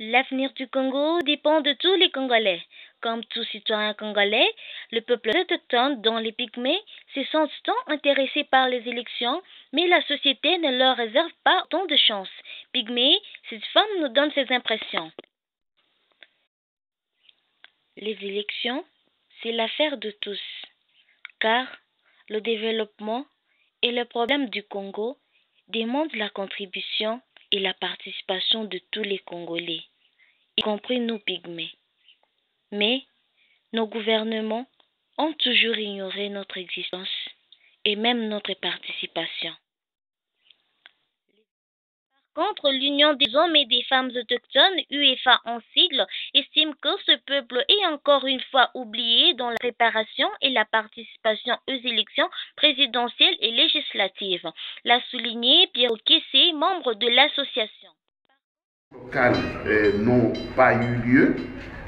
L'avenir du Congo dépend de tous les Congolais. Comme tout citoyen congolais, le peuple autochtone, dont les Pygmées, se sentent tant intéressés par les élections, mais la société ne leur réserve pas autant de chance. Pygmée, cette femme nous donne ses impressions. Les élections, c'est l'affaire de tous, car le développement et le problème du Congo demandent la contribution et la participation de tous les Congolais, y compris nous Pygmées. Mais nos gouvernements ont toujours ignoré notre existence et même notre participation. Par contre, l'Union des hommes et des femmes autochtones, UEFA en sigle, estime que ce peuple est encore une fois oublié dans la préparation et la participation aux élections présidentielles et législatives, l'a souligné Pierre Kessé, membre de l'association. Locales n'ont pas eu lieu.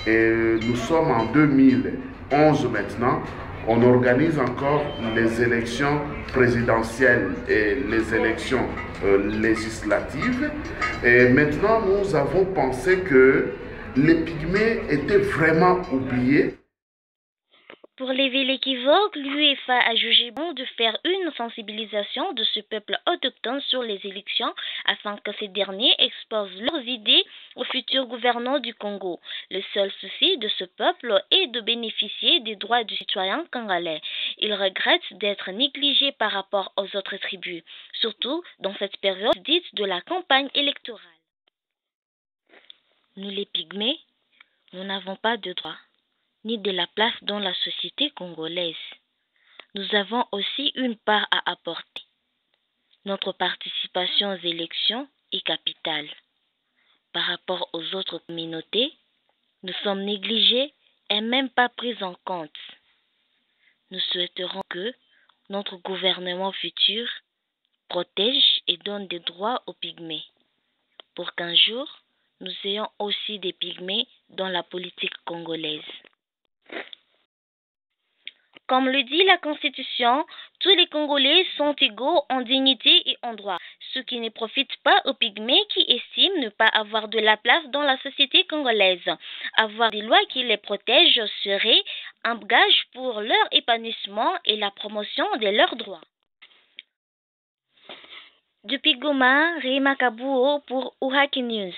Et nous sommes en 2011 maintenant. On organise encore les élections présidentielles et les élections législatives. Et maintenant, nous avons pensé que les Pygmées étaient vraiment oubliés. Pour lever l'équivoque, l'UEFA a jugé bon de faire une sensibilisation de ce peuple autochtone sur les élections afin que ces derniers exposent leurs idées aux futurs gouvernants du Congo. Le seul souci de ce peuple est de bénéficier des droits du citoyen congolais. Il regrette d'être négligé par rapport aux autres tribus, surtout dans cette période dite de la campagne électorale. Nous les Pygmées, nous n'avons pas de droits ni de la place dans la société congolaise. Nous avons aussi une part à apporter. Notre participation aux élections est capitale. Par rapport aux autres communautés, nous sommes négligés et même pas pris en compte. Nous souhaiterons que notre gouvernement futur protège et donne des droits aux Pygmées, pour qu'un jour, nous ayons aussi des Pygmées dans la politique congolaise. Comme le dit la Constitution, tous les Congolais sont égaux en dignité et en droit, ce qui ne profite pas aux Pygmées qui estiment ne pas avoir de la place dans la société congolaise. Avoir des lois qui les protègent serait un gage pour leur épanouissement et la promotion de leurs droits. Depuis Goma, Rima Kabuo pour Uhaki News.